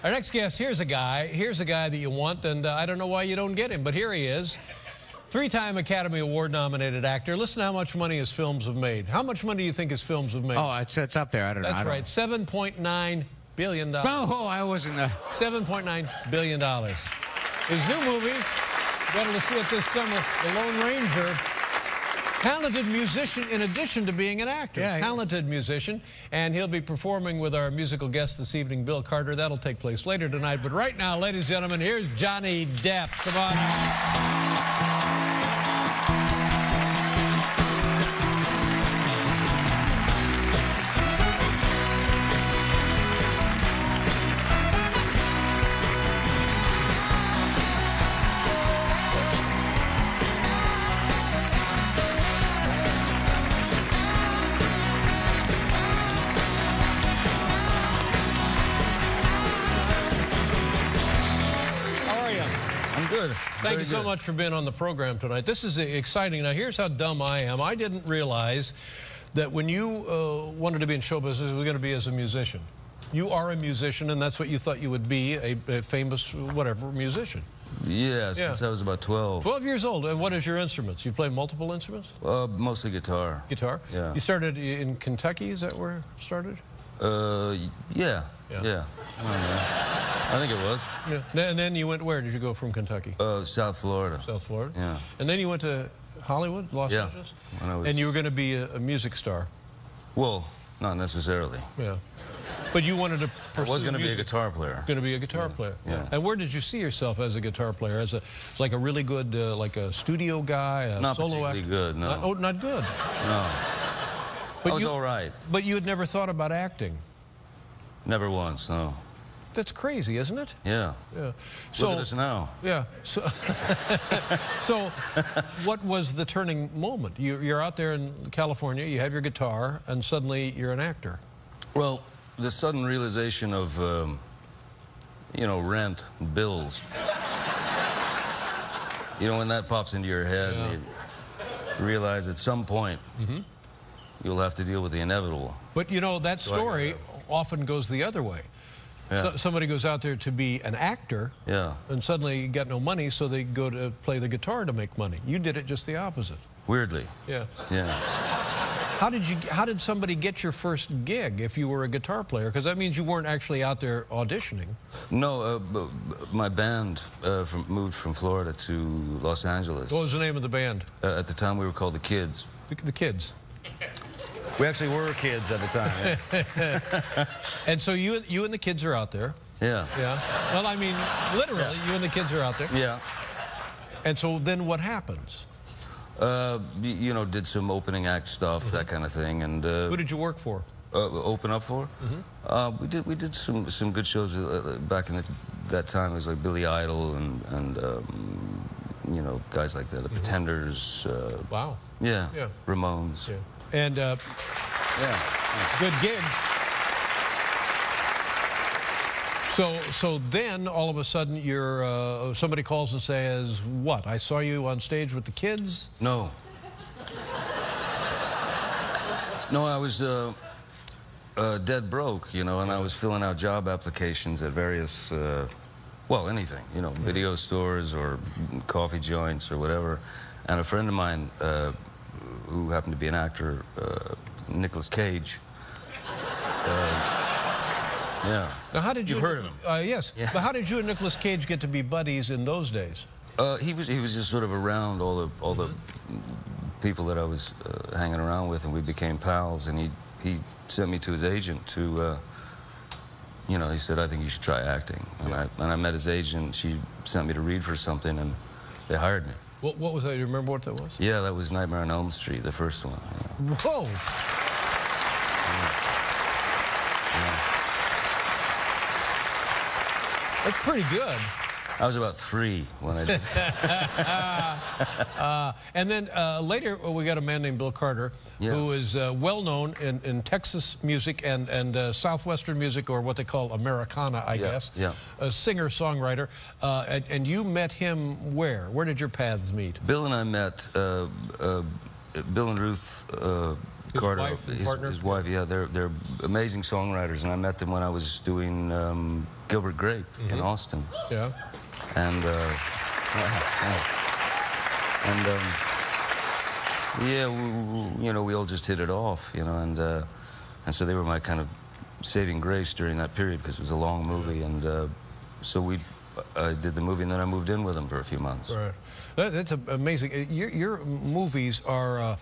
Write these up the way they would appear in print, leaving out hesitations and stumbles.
Our next guest, here's a guy that you want, and I don't know why you don't get him, but here he is. Three-time Academy Award-nominated actor. Listen to how much money his films have made. How much money do you think his films have made? Oh, it's up there. I don't know. That's right, $7.9 billion. Oh, I wasn't... $7.9 billion. His new movie, better to see it this summer, The Lone Ranger. Talented musician in addition to being an actor. Yeah, talented musician. And he'll be performing with our musical guest this evening, Bill Carter. That'll take place later tonight. But right now, ladies and gentlemen, here's Johnny Depp. Come on. Good. Thank you so much for being on the program tonight. This is exciting. Now, here's how dumb I am. I didn't realize that when you wanted to be in show business, it was going to be as a musician. You are a musician, and that's what you thought you would be, a famous, whatever, musician. Yeah, since I was about 12. 12 years old. And what is your instruments? You play multiple instruments? Mostly guitar. Guitar? Yeah. You started in Kentucky? Is that where it started? Yeah. I think it was. Yeah. And then you went where? Did you go from Kentucky? South Florida. South Florida? Yeah. And then you went to Hollywood, Los Angeles? When I was... And you were going to be a music star? Well, not necessarily. Yeah. But you wanted to pursue I was going to be a guitar player. Going to be a guitar player. Yeah. And where did you see yourself as a guitar player? As like a really good, like a studio guy, a not solo actor? Not particularly good, no. Not good? No. But I was all right. But you had never thought about acting? Never once, no. That's crazy, isn't it? Yeah. Yeah. So, look at us now. Yeah. So, so what was the turning moment? You're out there in California, you have your guitar, and suddenly you're an actor. Well, the sudden realization of, you know, rent, bills. You know, when that pops into your head, and you realize at some point you'll have to deal with the inevitable. But, you know, that story often goes the other way. Yeah. So, somebody goes out there to be an actor, and suddenly you got no money, so they go to play the guitar to make money. You did it just the opposite. Weirdly. Yeah. Yeah. How did somebody get your first gig if you were a guitar player? Because that means you weren't actually out there auditioning. No, my band moved from Florida to Los Angeles. What was the name of the band? At the time, we were called the Kids. The Kids. We actually were kids at the time. Yeah. And so you and the kids are out there. Yeah. Yeah. Well, I mean, literally, you and the kids are out there. Yeah. And so then what happens? You know, did some opening act stuff, that kind of thing, and. Who did you work for? Open up for? We did some good shows back in that time. It was like Billy Idol and you know, guys like that, the Pretenders. Wow. Yeah. Ramones. Yeah. And good gig. So then all of a sudden you're somebody calls and says, "What? I saw you on stage with the Kids?" No. No, I was dead broke, you know, and I was filling out job applications at various, well, anything, you know, video stores or coffee joints or whatever. And a friend of mine, who happened to be an actor, Nicolas Cage. Yeah. Now, how did you? You've heard of him? Yes. Yeah. But how did you and Nicolas Cage get to be buddies in those days? He was just sort of around all the people that I was hanging around with, and we became pals. And he sent me to his agent to, you know, he said, "I think you should try acting." And I met his agent. She sent me to read for something, and they hired me. What was that? Do you remember what that was? Yeah, that was Nightmare on Elm Street, the first one. Yeah. Whoa! That's pretty good. I was about 3 when I did. And then later we got a man named Bill Carter, who is well known in Texas music and Southwestern music, or what they call Americana, I guess. Yeah. A singer-songwriter. And you met him where? Where did your paths meet? Bill and I met, Bill and Ruth Carter, wife and partner? his wife, yeah, they're amazing songwriters, and I met them when I was doing Gilbert Grape in Austin. Yeah. And yeah, you know, we all just hit it off, you know, and so they were my kind of saving grace during that period because it was a long movie, and so I did the movie, and then I moved in with them for a few months. Right. That's amazing. Your movies are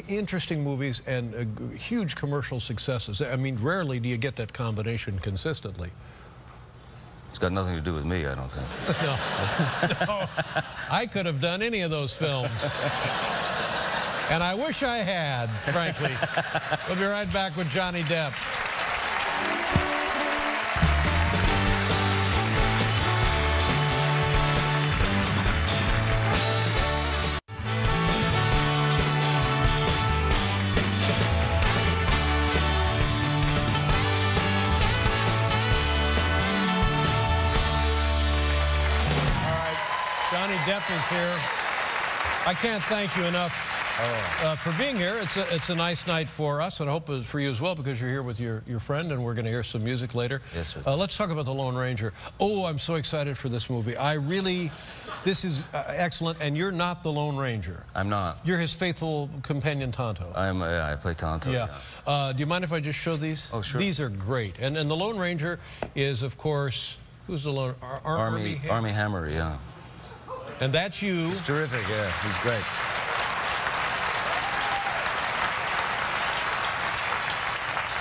interesting movies and huge commercial successes. I mean, rarely do you get that combination consistently. It's got nothing to do with me, I don't think. No. I could have done any of those films. And I wish I had, frankly. We'll be right back with Johnny Depp. Johnny Depp is here. I can't thank you enough for being here. It's a nice night for us, and I hope it's for you as well, because you're here with your friend, and we're going to hear some music later. Yes, sir. Let's talk about The Lone Ranger. Oh, I'm so excited for this movie. This is excellent, and you're not the Lone Ranger. I'm not. You're his faithful companion, Tonto. I play Tonto. Yeah. Do you mind if I just show these? Oh, sure. These are great. And the Lone Ranger is, of course, who's the Lone? Army Hammer, yeah. And that's you. He's terrific, yeah. He's great.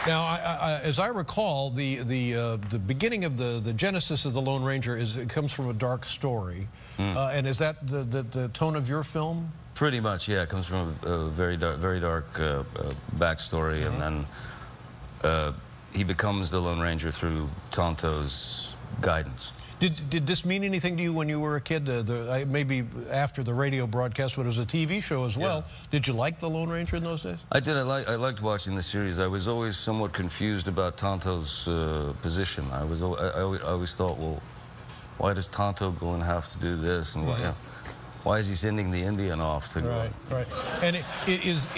Now, as I recall, the beginning of the genesis of the Lone Ranger it comes from a dark story, and is that the tone of your film? Pretty much, yeah. It comes from a very dark backstory, and then he becomes the Lone Ranger through Tonto's guidance. Did this mean anything to you when you were a kid? Maybe after the radio broadcast, but it was a TV show as well. Yeah. Did you like the Lone Ranger in those days? I did. I liked watching the series. I was always somewhat confused about Tonto's position. I always thought, well, why does Tonto go and have to do this? And why is he sending the Indian off to go? Right. And is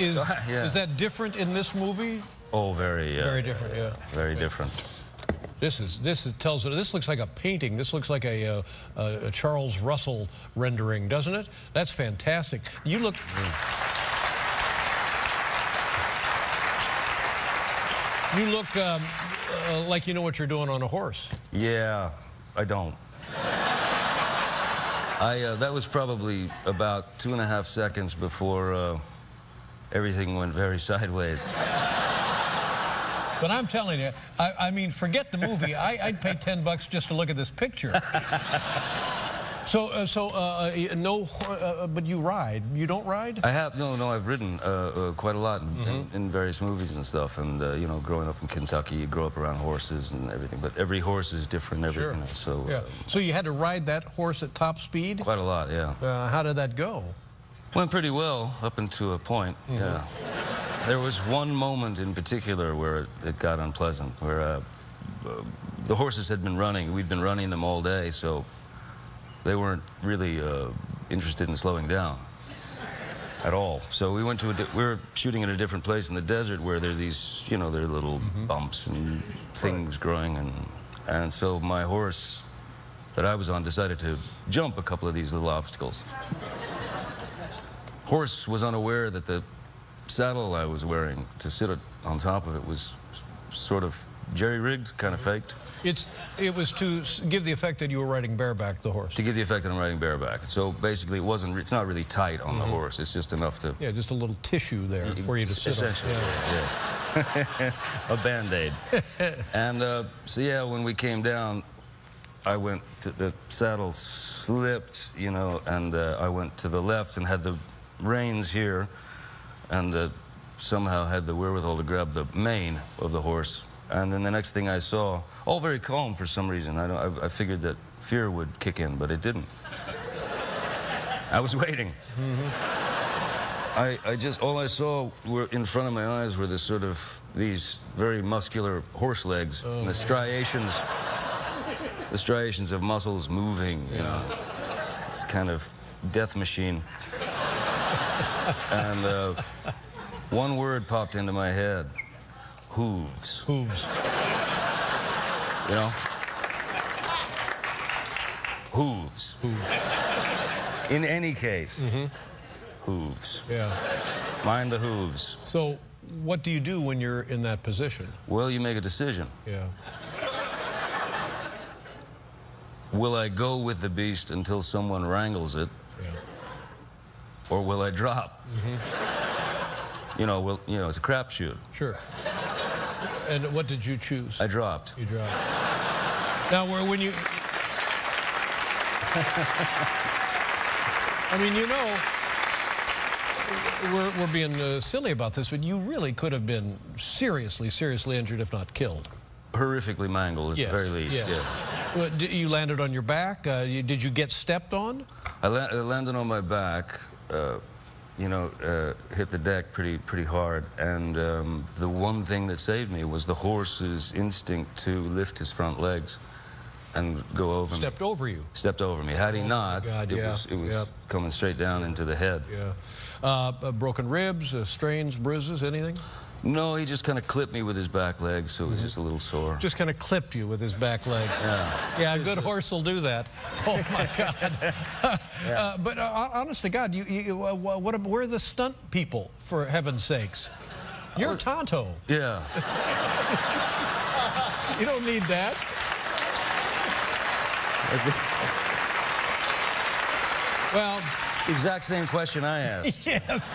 that different in this movie? Oh, very different. Yeah. Very different. This looks like a painting. This looks like a Charles Russell rendering, doesn't it? That's fantastic. You look. You look like you know what you're doing on a horse. Yeah, I don't. That was probably about 2.5 seconds before everything went very sideways. But I'm telling you, I mean, forget the movie. I'd pay $10 just to look at this picture. But you ride. You don't ride? I have. No, I've ridden quite a lot in various movies and stuff. And, you know, growing up in Kentucky, you grow up around horses and everything. But every horse is different. Sure. You know, so, yeah. So you had to ride that horse at top speed? Quite a lot, yeah. How did that go? Went pretty well up until a point, yeah. There was one moment in particular where it got unpleasant, where the horses had been running. We'd been running them all day, so they weren't really interested in slowing down at all. So we went to we were shooting in a different place in the desert where there's these, you know, there are little bumps and things growing, and so my horse that I was on decided to jump a couple of these little obstacles. Horse was unaware that the saddle I was wearing to sit on top of it was sort of jerry-rigged, kind of faked. It was to give the effect that you were riding bareback the horse. To give the effect that I'm riding bareback. So basically, it's not really tight on the horse. It's just enough to. Yeah, just a little tissue there for you to sit on. Essentially, yeah. A Band-Aid. And so yeah, when we came down, I went to the saddle slipped, you know, and I went to the left and had the reins here, and somehow had the wherewithal to grab the mane of the horse. And then the next thing I saw, all very calm for some reason. I figured that fear would kick in, but it didn't. I was waiting. All I saw were in front of my eyes were these very muscular horse legs, and the striations of muscles moving, you know. It's kind of death machine. And One word popped into my head. Hooves. Hooves. You know? Hooves. Hooves. In any case, hooves. Yeah. Mind the hooves. So what do you do when you're in that position? Well, you make a decision. Yeah. Will I go with the beast until someone wrangles it? Yeah. Or will I drop? You know, it's a crapshoot. Sure. And what did you choose? I dropped. You dropped. Now, when you... I mean, you know, we're being silly about this, but you really could have been seriously injured, if not killed. Horrifically mangled, at the very least. Yes. Yeah. You landed on your back. Did you get stepped on? I landed on my back. You know, hit the deck pretty hard, and the one thing that saved me was the horse's instinct to lift his front legs and go over me. Stepped over you. Stepped over me. Had he not, God, it was coming straight down into the head. Yeah. Broken ribs, strains, bruises, anything? No, he just kind of clipped me with his back leg, so it was just a little sore. Just kind of clipped you with his back leg. Yeah. Yeah, a good horse will do that. Oh, my God. But honest to God, where are the stunt people, for heaven's sakes? You're Tonto. Yeah. You don't need that. Well, it's the exact same question I asked. Yes.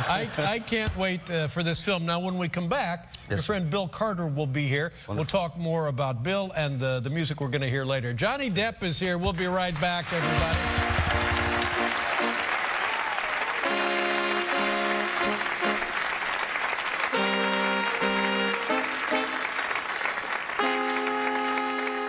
I can't wait for this film. Now, when we come back, your friend Bill Carter will be here. Wonderful. We'll talk more about Bill and the music we're going to hear later. Johnny Depp is here. We'll be right back, everybody.